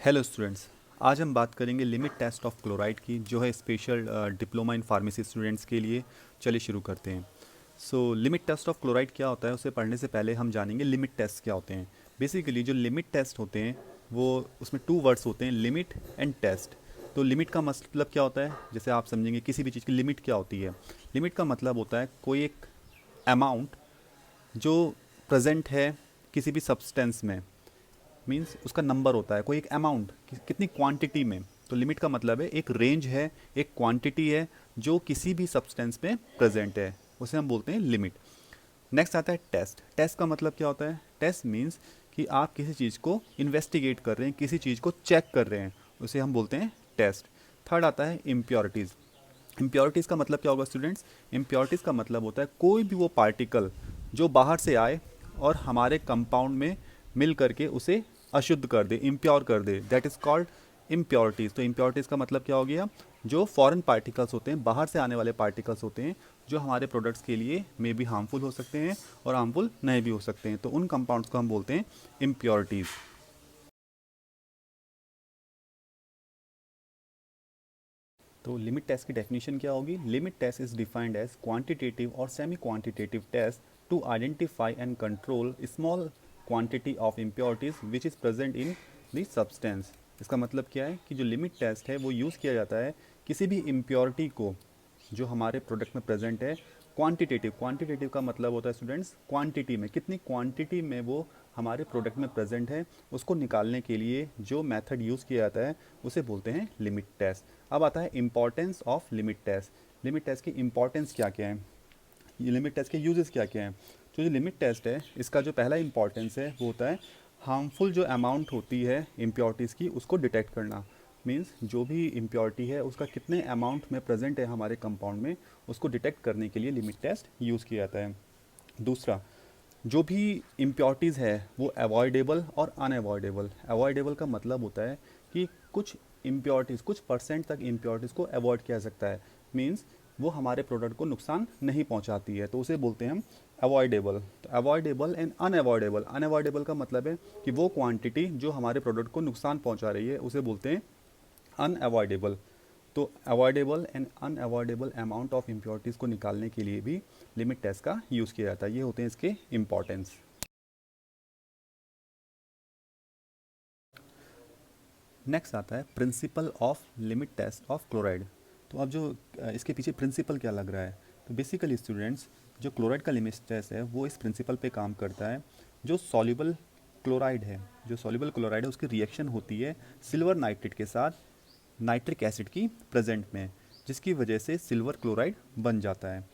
Hello students. आज हम बात करेंगे लिमिट टेस्ट ऑफ क्लोराइड की, जो है special diploma in pharmacy students के लिए। चलिए शुरू करते हैं। लिमिट टेस्ट ऑफ क्लोराइड क्या होता है, उसे पढ़ने से पहले हम जानेंगे लिमिट टेस्ट क्या होते हैं। बेसिकली जो लिमिट टेस्ट होते हैं वो उसमें टू वर्ड्स होते हैं, लिमिट एंड टेस्ट। तो लिमिट का मतलब क्या होता है, जैसे आप समझेंगे किसी भी चीज़ की लिमिट क्या होती है। लिमिट का मतलब होता है कोई एक अमाउंट जो प्रेजेंट है किसी भी सब्सटेंस में, मीन्स उसका नंबर होता है, कोई एक अमाउंट कितनी क्वांटिटी में। तो लिमिट का मतलब है एक रेंज है, एक क्वांटिटी है जो किसी भी सब्सटेंस में प्रेजेंट है, उसे हम बोलते हैं लिमिट। नेक्स्ट आता है टेस्ट। टेस्ट का मतलब क्या होता है, टेस्ट मीन्स कि आप किसी चीज़ को इन्वेस्टिगेट कर रहे हैं, किसी चीज़ को चेक कर रहे हैं, उसे हम बोलते हैं टेस्ट। थर्ड आता है इम्प्योरिटीज़। इम्प्योरिटीज़ का मतलब क्या होगा स्टूडेंट्स, इम्प्योरिटीज़ का मतलब होता है कोई भी वो पार्टिकल जो बाहर से आए और हमारे कंपाउंड में मिल करके उसे अशुद्ध कर दे, इम्प्योर कर दे, दैट इज़ कॉल्ड इम्प्योरिटीज़। तो इम्प्योरिटीज़ का मतलब क्या हो गया, जो फॉरेन पार्टिकल्स होते हैं, बाहर से आने वाले पार्टिकल्स होते हैं, जो हमारे प्रोडक्ट्स के लिए मे बी हार्मफुल हो सकते हैं और हार्मफुल नहीं भी हो सकते हैं, तो उन कंपाउंड्स को हम बोलते हैं इम्प्योरिटीज़। तो लिमिट टेस्ट की डेफिनेशन क्या होगी, limit test is defined as quantitative और semi quantitative test to identify and control small quantity of impurities which is present in the substance. इसका मतलब क्या है कि जो लिमिट टेस्ट है वो यूज़ किया जाता है किसी भी इम्प्योरिटी को जो हमारे प्रोडक्ट में प्रेजेंट है। क्वांटिटेटिव, क्वांटिटेटिव का मतलब होता है स्टूडेंट्स क्वांटिटी में, कितनी क्वांटिटी में वो हमारे प्रोडक्ट में प्रेजेंट है, उसको निकालने के लिए जो मेथड यूज़ किया जाता है उसे बोलते हैं लिमिट टेस्ट। अब आता है importance of limit test. Limit test की इंपॉर्टेंस क्या क्या है, ये लिमिट टेस्ट के यूजेस क्या क्या हैं। तो जो लिमिट टेस्ट है इसका जो पहला इंपॉर्टेंस है वो होता है हार्मफुल जो अमाउंट होती है इम्प्योरिटीज़ की उसको डिटेक्ट करना। मींस जो भी इम्प्योरिटी है उसका कितने अमाउंट में प्रेजेंट है हमारे कंपाउंड में, उसको डिटेक्ट करने के लिए लिमिट टेस्ट यूज़ किया जाता है। दूसरा, जो भी इम्प्योरिटीज़ है वो अवॉइडेबल और अनअवॉइडेबल। अवॉइडेबल का मतलब होता है कि कुछ इम्प्योरिटीज़, कुछ परसेंट तक इम्प्योरिटीज़ को अवॉइड किया सकता है, मींस वो हमारे प्रोडक्ट को नुकसान नहीं पहुंचाती है, तो उसे बोलते हैं हम अवॉइडेबल। तो अवॉइडेबल एंड अनअवॉइडेबल, अनअवॉइडेबल का मतलब है कि वो क्वांटिटी जो हमारे प्रोडक्ट को नुकसान पहुंचा रही है उसे बोलते हैं अनअवॉइडेबल। तो avoidable and unavoidable amount of impurities को निकालने के लिए भी लिमिट टेस्ट का यूज़ किया जाता है। ये होते हैं इसके इम्पॉर्टेंस। नेक्स्ट आता है principle of limit test of chloride. तो अब जो इसके पीछे प्रिंसिपल क्या लग रहा है, तो बेसिकली स्टूडेंट्स जो क्लोराइड का लिमिट टेस्ट है वो इस प्रिंसिपल पे काम करता है। जो सॉल्युबल क्लोराइड है, जो सॉल्युबल क्लोराइड है उसकी रिएक्शन होती है सिल्वर नाइट्रेट के साथ नाइट्रिक एसिड की प्रेजेंट में, जिसकी वजह से सिल्वर क्लोराइड बन जाता है।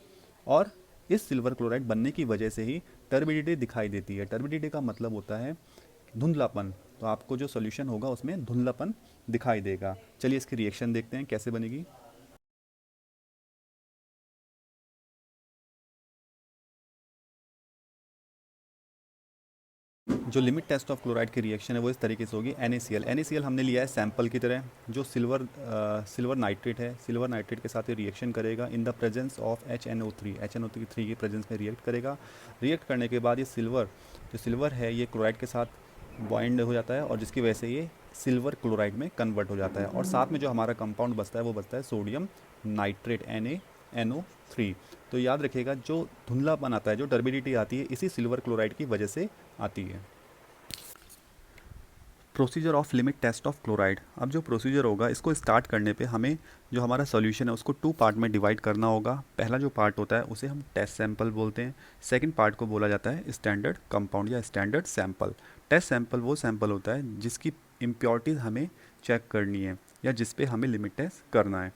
और इस सिल्वर क्लोराइड बनने की वजह से ही टर्बिडिटी दिखाई देती है। टर्बिडिटी का मतलब होता है धुंधलापन। तो आपको जो सॉल्यूशन होगा उसमें धुंधलापन दिखाई देगा। चलिए इसकी रिएक्शन देखते हैं कैसे बनेगी। जो लिमिट टेस्ट ऑफ क्लोराइड की रिएक्शन है वो इस तरीके से होगी। NaCl, NaCl हमने लिया है सैंपल की तरह। जो सिल्वर नाइट्रेट है, सिल्वर नाइट्रेट के साथ ये रिएक्शन करेगा in the presence of HNO3, HNO3 की प्रेजेंस में रिएक्ट करेगा। रिएक्ट करने के बाद ये सिल्वर है ये क्लोराइड के साथ बॉइंड हो जाता है और जिसकी वजह से ये सिल्वर क्लोराइड में कन्वर्ट हो जाता है। और साथ में जो हमारा कंपाउंड बचता है वो बचता है सोडियम नाइट्रेट, NaNO3। तो याद रखिएगा जो धुंधलापन आता है, जो टर्बिडिटी आती है, इसी सिल्वर क्लोराइड की वजह से आती है। Procedure of limit test of chloride. अब जो प्रोसीजर होगा इसको स्टार्ट करने पे हमें जो हमारा सॉल्यूशन है उसको टू पार्ट में डिवाइड करना होगा। पहला जो पार्ट होता है उसे हम टेस्ट सैंपल बोलते हैं। सेकंड पार्ट को बोला जाता है स्टैंडर्ड कंपाउंड या स्टैंडर्ड सैंपल। टेस्ट सैंपल वो सैंपल होता है जिसकी इम्प्योरिटीज़ हमें चेक करनी है या जिस पे हमें लिमिट टेस्ट करना है।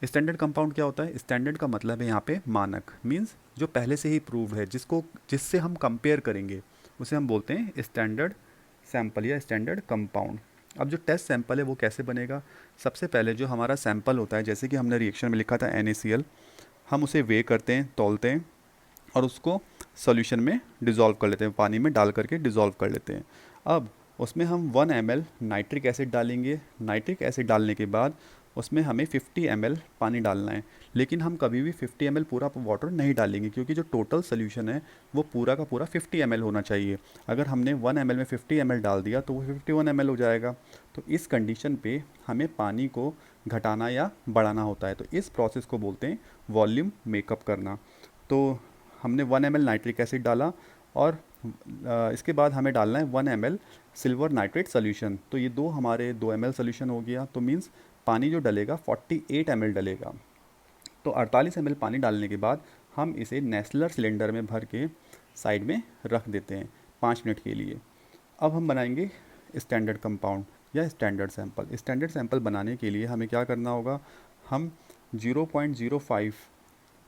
स्टैंडर्ड कंपाउंड क्या होता है, स्टैंडर्ड का मतलब है यहाँ पे मानक, मीन्स जो पहले से ही प्रूव है, जिससे हम कंपेयर करेंगे उसे हम बोलते हैं स्टैंडर्ड सैंपल या स्टैंडर्ड कंपाउंड। अब जो टेस्ट सैंपल है वो कैसे बनेगा, सबसे पहले जो हमारा सैंपल होता है, जैसे कि हमने रिएक्शन में लिखा था NaCl, हम उसे वे करते हैं, तौलते हैं और उसको सॉल्यूशन में डिज़ोल्व कर लेते हैं, पानी में डाल करके डिज़ोल्व कर लेते हैं। अब उसमें हम 1 ml नाइट्रिक एसिड डालेंगे। नाइट्रिक एसिड डालने के बाद उसमें हमें 50 ml पानी डालना है। लेकिन हम कभी भी 50 ml पूरा वाटर नहीं डालेंगे, क्योंकि जो टोटल सोल्यूशन है वो पूरा का पूरा 50 ml होना चाहिए। अगर हमने 1 ml में 50 ml डाल दिया तो वो 51 ml हो जाएगा। तो इस कंडीशन पे हमें पानी को घटाना या बढ़ाना होता है। तो इस प्रोसेस को बोलते हैं वॉल्यूम मेकअप करना। तो हमने 1 ml नाइट्रिक एसिड डाला, और इसके बाद हमें डालना है 1 ml सिल्वर नाइट्रेट सोल्यूशन। तो ये दो हमारे 2 ml सोल्यूशन हो गया। तो मीन्स पानी जो डलेगा 48 ml डलेगा। तो 48 ml पानी डालने के बाद हम इसे नेस्लर सिलेंडर में भर के साइड में रख देते हैं 5 मिनट के लिए। अब हम बनाएंगे स्टैंडर्ड कंपाउंड या स्टैंडर्ड सैंपल। स्टैंडर्ड सैंपल बनाने के लिए हमें क्या करना होगा, हम 0.05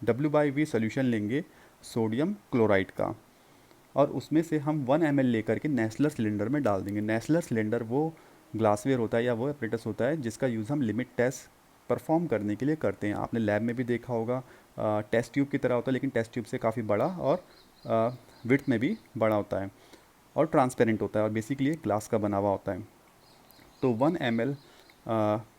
W/V सोल्यूशन लेंगे सोडियम क्लोराइड का, और उसमें से हम 1 ml लेकर के नेस्लर सिलेंडर में डाल देंगे। नेस्लर सिलेंडर वो ग्लासवेयर होता है या वो एपरेटस होता है जिसका यूज़ हम लिमिट टेस्ट परफॉर्म करने के लिए करते हैं। आपने लैब में भी देखा होगा, टेस्ट ट्यूब की तरह होता है, लेकिन टेस्ट ट्यूब से काफ़ी बड़ा और विड्थ में भी बड़ा होता है और ट्रांसपेरेंट होता है, और बेसिकली ग्लास का बना हुआ होता है। तो 1 ml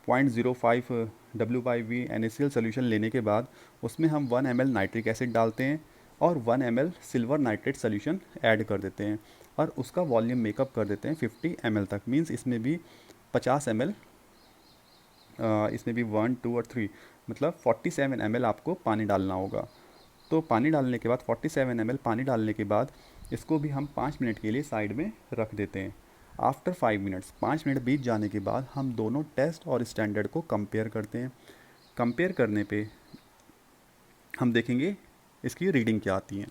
0.05 W/V NaCl सोल्यूशन लेने के बाद उसमें हम 1 ml नाइट्रिक एसिड डालते हैं और 1 ml silver nitrate solution add कर देते हैं, और उसका वॉल्यूम मेकअप कर देते हैं 50 ml तक। मींस इसमें भी 50 ml, इसमें भी 1 2 और 3 मतलब 47 ml आपको पानी डालना होगा। तो पानी डालने के बाद 47 ml पानी डालने के बाद इसको भी हम 5 मिनट के लिए साइड में रख देते हैं। आफ्टर 5 मिनट्स, 5 मिनट बीत जाने के बाद हम दोनों टेस्ट और स्टैंडर्ड को कंपेयर करते हैं। कंपेयर करने पे हम देखेंगे इसकी रीडिंग क्या आती है।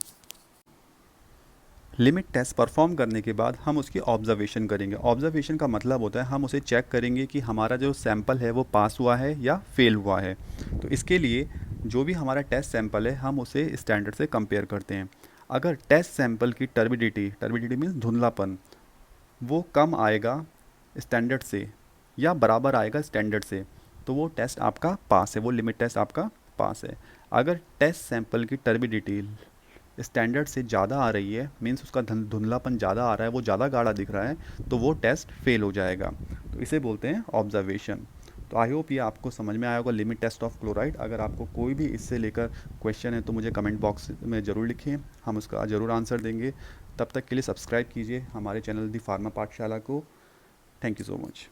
लिमिट टेस्ट परफॉर्म करने के बाद हम उसकी ऑब्जर्वेशन करेंगे। ऑब्जर्वेशन का मतलब होता है हम उसे चेक करेंगे कि हमारा जो सैंपल है वो पास हुआ है या फेल हुआ है। तो इसके लिए जो भी हमारा टेस्ट सैंपल है हम उसे स्टैंडर्ड से कंपेयर करते हैं। अगर टेस्ट सैंपल की टर्बिडिटी मीन्स धुंधलापन, वो कम आएगा स्टैंडर्ड से या बराबर आएगा स्टैंडर्ड से, तो वो टेस्ट आपका पास है, वो लिमिट टेस्ट आपका पास है। अगर टेस्ट सैंपल की टर्बिडिटी स्टैंडर्ड से ज़्यादा आ रही है, मीन्स उसका धुंधलापन ज़्यादा आ रहा है, वो ज़्यादा गाढ़ा दिख रहा है, तो वो टेस्ट फेल हो जाएगा। तो इसे बोलते हैं ऑब्जर्वेशन। तो आई होप ये आपको समझ में आया होगा लिमिट टेस्ट ऑफ क्लोराइड। अगर आपको कोई भी इससे लेकर क्वेश्चन है तो मुझे कमेंट बॉक्स में ज़रूर लिखिए, हम उसका ज़रूर आंसर देंगे। तब तक के लिए सब्सक्राइब कीजिए हमारे चैनल दी फार्मा पाठशाला को। Thank you so much.